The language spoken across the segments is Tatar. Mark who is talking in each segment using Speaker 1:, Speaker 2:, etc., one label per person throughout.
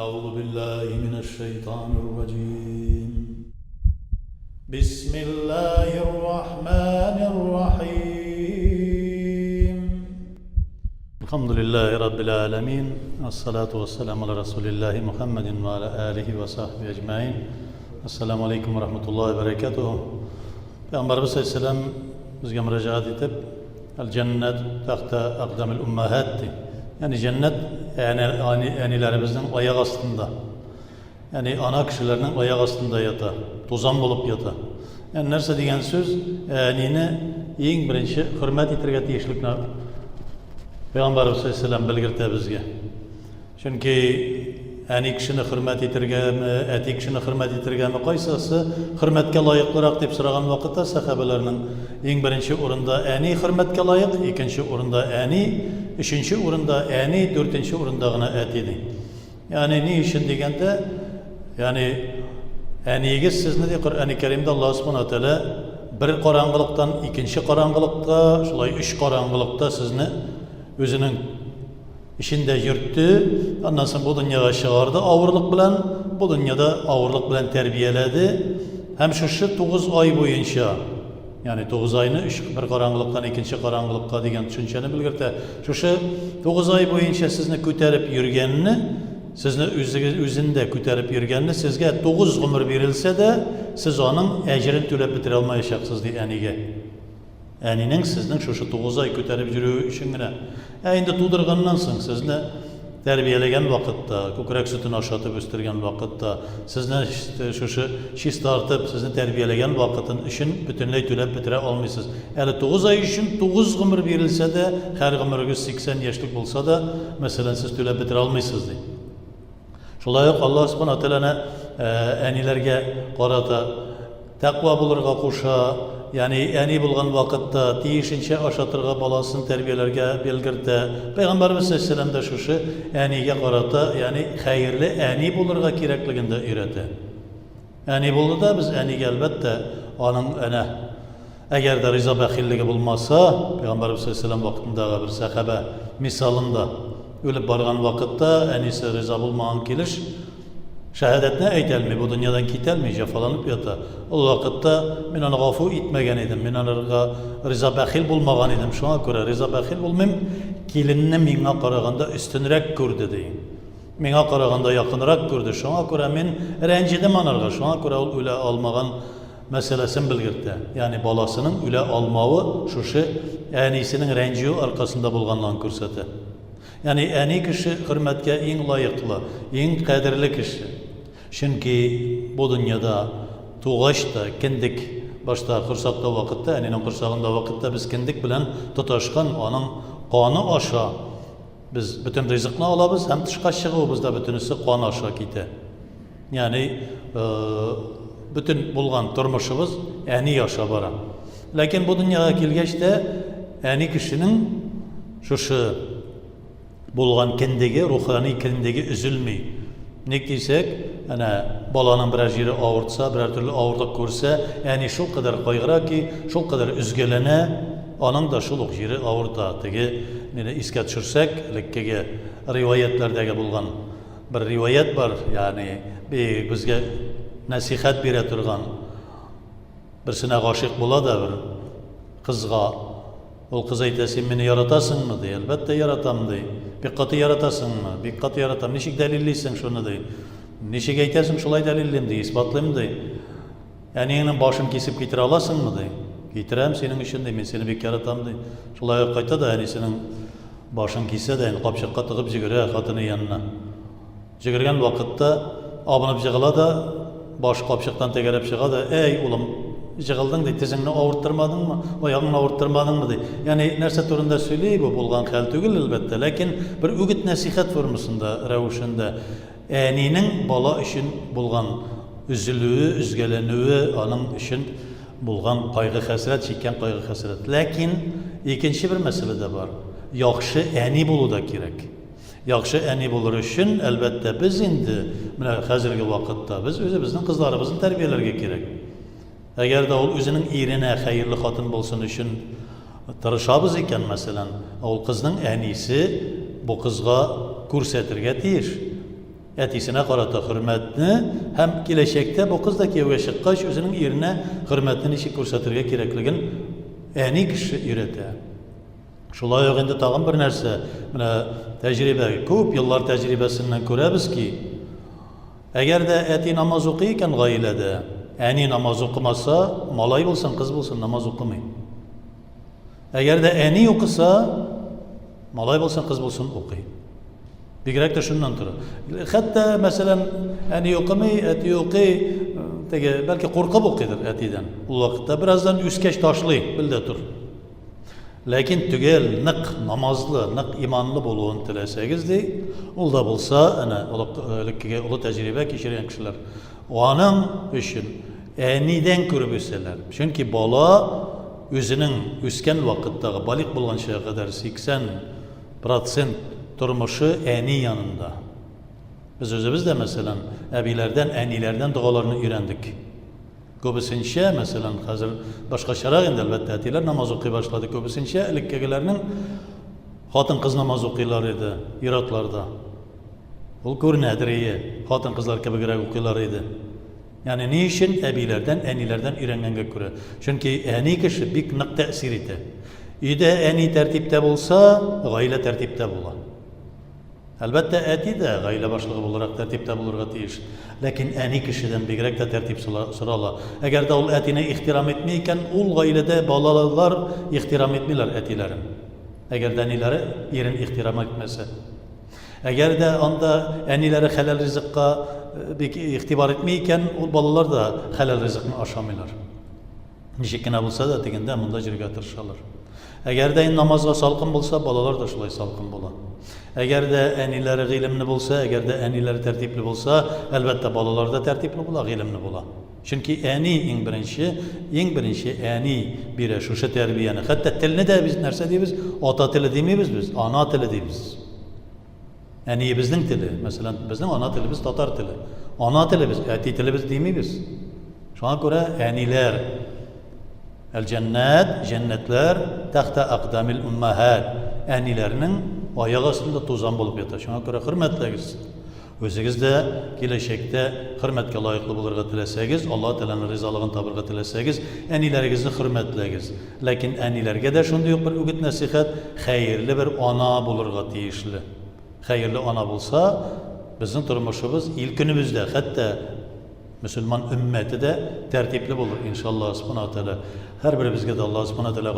Speaker 1: أعوذ بالله من الشيطان الرجيم. بسم الله الرحمن الرحيم. الحمد لله رب العالمين، الصلاة والسلام على رسول الله محمد وعلى آله وصحبه أجمعين. السلام عليكم ورحمة الله وبركاته. Peygamberimiz Aleyhisselam bizge müracaat edip el cennet tahta akdamil ummahatti. Yani cennet enilerimizin ayak astında. Yani ana kişilerinin ayak astında yata. Tozan bulup yata. Yani nerse degan söz enini eng birinchi hurmat etirga tiyishlikni Peygamberimiz Aleyhisselam bilgirdi bizge. Çünkü eni kişini hurmat etirgami, eti kişini hurmat etirgami qaysisi hurmatga loyiqliroq deb so'ragan vaqtda sahabalarning eng birinchi o'rinda eni hurmatga loyiq, ikkinchi o'rinda eni, uchinchi o'rinda eni, to'rtinchi o'rindagina et edi. Yani ne için deganda, yani enigiz sizni de Qur'oni Karimda Alloh subhanahu va taolo bir qorong'ilikdan ikkinchi qorong'ilikka, shulay uch qorong'ilikda sizni o'zining İşinde yürüttü, ondan sonra bu dünyaya çağırdı, ağırlık bilen, bu dünyada ağırlık bilen terbiyeledi. Hem şu 9 ay boyunca, yani 9 ayını bir karanlıktan ikinci karanlıkka degen düşünceni bilgirdi. Şu 9 ay boyunca sizni köterip yürgenini, sizni özünde köterip yürgenini, sizge 9 ömür verilse de siz onun ecrini tölep bitire almayışaksınız diye enige. Eninin sizden şu 9 ay köterip yürüyü için gine. Endi tuğdırgandan soň sizni terbiyelegen vakitte, ko'krak sütünü aşatıp östürgen vakitte, sizni şu şiş tartıp sizni terbiyelegen vakitin işin bütünley tölep bitire almaysınız. Yani 9 ay için 9 ömür verilse de, her ömürünüz 80 yaşlık olsa da, mesela siz tölep bitire almaysınız diye. Şolayık Allah subhanahu teala'na enilerge qarata taqva bulurga koşa, yani eni bulgan vakitte tiyişinçe aşatırga balasını terbiyelerge belgirdi. Peygamberimiz Aleyhisselam da şu eniye qarata, yani hayırlı eni bulurga kerakliginde öğretti. Eni buldu da biz eniye elbette onun eğer de rıza bəxilligi bulmasa, Peygamberimiz Aleyhisselam vaktindagi bir sahabe misalında ölüp bargan vakitte enisi rıza bulmagan keliş, şehadetine eytelmi, bu dünyadan kitelmeyece falanıp yata. O vakitte men onu gafu etmegen edim, men onu rıza bəxil bulmagan edim. Şuna göre rıza bəxil bulmayım, kelinini mena qaraganda üstünrek gördü deyin. Mena qaraganda yakınrak gördü. Şuna göre men rencidim anarga. Şuna göre o öyle almagan meselesini bilgirdi. Yani balasının öyle almağı şu enisinin renciyo arkasında bulganlarını görsəti. Yani eni kişi hürmetke en layıklı, en kadirli kişi. Çünkü bu dünyada tuğaşta, kendik başta kursakta vakitte, eninin kursağında vakitte biz kendik bilen tutaşkan onun kanı aşağı. Biz bütün rızıkını alabız, hem tışkaşığı bizde bütünüsü kanı aşağı gide. Yani bütün bulgan turmuşumuz eni yaşa bara. Lakin bu dünyaya gelgeçte eni kişinin şu bulgan kendigi, ruhani kendigi üzülmey. Ne deysek, yani balanın birer yeri ağırtsa, birer türlü ağırlık görse, yani şu kadar kaygıra ki, şu kadar üzgelene, onun da şuluk yeri ağırta. Tegi, iskat çürsek, likkege rivayetlerdeki bulgan bir rivayet var, yani bizge nasihat bire turgan, birisine aşık bula da bir kızga, o kız aytasın, beni yaratasın mı diye, elbette yaratam diye. Bir katı yaratasın mı? Bir katı yaratam. Neşik delilliysen şunu diye. Neşik aytasın şulay delilliyim diye, ispatlayayım diye. Yani senin başını kesip getire alasın mı diye. Getirem senin için diye, ben seni bir yaratam diye. Şulay kayta da yani senin başını kesse de, yani kapşakka tıkıp jigire katının yanına. Jigirgen vakitte abınıp jigila da, başı kapşaktan tekerep çığa da, ey oğlum, jığıldın diye, tezini ağırttırmadın mı, ayağını ağırttırmadın mı diye. Yani nerse turunda söyleyip bu bulgan hal tügül elbette. Lakin bir ügüt nasihat formusunda, revuşunda, eninin bala işin bulgan üzülüğü, üzgelenüğü, onun işin bulgan kaygı hasret, çeken kaygı hasret. Lakin ikinci bir mesele de var. Yaxşı eni bulu da gerek. Yaxşı eni bulur için elbette biz indi, hazırki vakitte biz özümüzün kızlarımızın terbiyelerge gerek. Eğer de o özünün irine hayırlı hatun bulsun için tırışabız iken mesela, o kızın enisi bu kızga kursetirge deyir. Әтисенә карата хөрмәтне һәм киләчәктә бу кыз да кияүгә чыккач үзенең иренә хөрмәтне ничек күрсәтергә кирәклеген әни кеше өйрәтә. Шулай ук инде тагын бер нәрсә, менә тәҗрибә, күп еллар тәҗрибәсеннән күрәбез ки, әгәр дә әти намаз укый икән гаиләдә, әни намаз укымаса, малай булсын, кыз булсын, намаз укымый. Әгәр дә әни укыса, малай булсын, кыз булсын, укый. Бигрәк тә шуннан тора. Хәтта, мәсәлән, әни укымый, әти укый, бәлки куркып укыйдыр әтидән. Ул вакытта бераздан үскәч ташлый, бел дә тур. Ләкин түгел, нык намазлы, нык иманлы булуын теләсәгез ди, ул да булса, әнә олы тәҗрибә кичергән кешеләр, аның өчен әнидән күреп үсәләр. Чөнки бала үзенең үскән вакыттагы балик булганча кадәр 80% тормышы әни янында. Без үзебез дә, мәсәлән, әбиләрдән, әниләрдән дугаларны өйрәндек. Күбесенчә, мәсәлән, хәзер башкачарак инде әлбәттә әтиләр намаз укый башлады. Күбесенчә элеккегеләрнең хатын-кыз намаз укыйлар иде, иратларда. Ул күренәдер, хатын-кызлар кебегрәк укыйлар иде. Ягъни ни өчен әбиләрдән, әниләрдән өйрәнгәнгә күрә. Чөнки әни кеше бик нык тәэсир итә. Өйдә әни тәртиптә булса, гаилә тәртиптә була. Әлбәттә, әти дә гаилә башлыгы буларак тәртиптә булырга тиеш. Ләкин әни кешедән бигрәк тә тәртип сорала. Әгәр дә ул әтине ихтирам итмәй икән, ул гаиләдә балалар ихтирам итмиләр әтиләрен. Әгәр дә әниләре ирен ихтирам итмәсә. Әгәр дә анда әниләре хәләл ризыкка бик игътибар итмәй икән, ул балалар да хәләл ризыкны ашамыйлар. Ничек кенә булса да, дигәндә монда җиргә тырышалар. Әгәр дә намазга салкын булса, балалар да шулай салкын була. Әгәр дә әниләре гыйлемле булса, әгәр дә әниләре тәртипле булса, әлбәттә балалар да тәртипле була, гыйлемле була. Чөнки әни иң беренче әни бирә шушы тәрбияне. Хәтта телне дә без нәрсә дибез? Ата теле димибез без, ана теле дибез. Әни безнең теле, мәсәлән, безнең ана телебез татар теле. Ана телебез, әти телебез димибез. Шуңа күрә әниләр Әл-Җәннәт, җәннәтләр тәхтә aqdamil ummahat. Әниләрнең аяк астында тузан булып ята. Шуңа күрә хөрмәтләгез. Үзегез дә киләчәктә хөрмәткә лаеклы булырга теләсәгез, Алла Тәгаләнең ризалыгын табырга теләсәгез, әниләрегезне хөрмәтләгез. Ләкин әниләргә дә шундый ук бер үгет насихат, хәерле бер ана булырга тиешле. Хәерле ана булса, безнең тормышыбыз ил көнебездә, хәтта Müslüman ümmeti de tertipli bulur inşallah subhanahu teala. Her birimizge de Allah subhanahu teala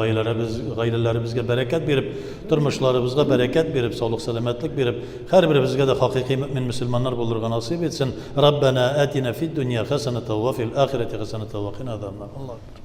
Speaker 1: gailelerimizge bereket verip, turmuşlarımızga bereket verip, sağlık selametlik verip, her birimizge de hakiki mümin Müslümanlar bulurga nasip etsin. Rabbena atina fid dünya hasenete ve fil ahireti hasenete ve qina azaban nar. Allah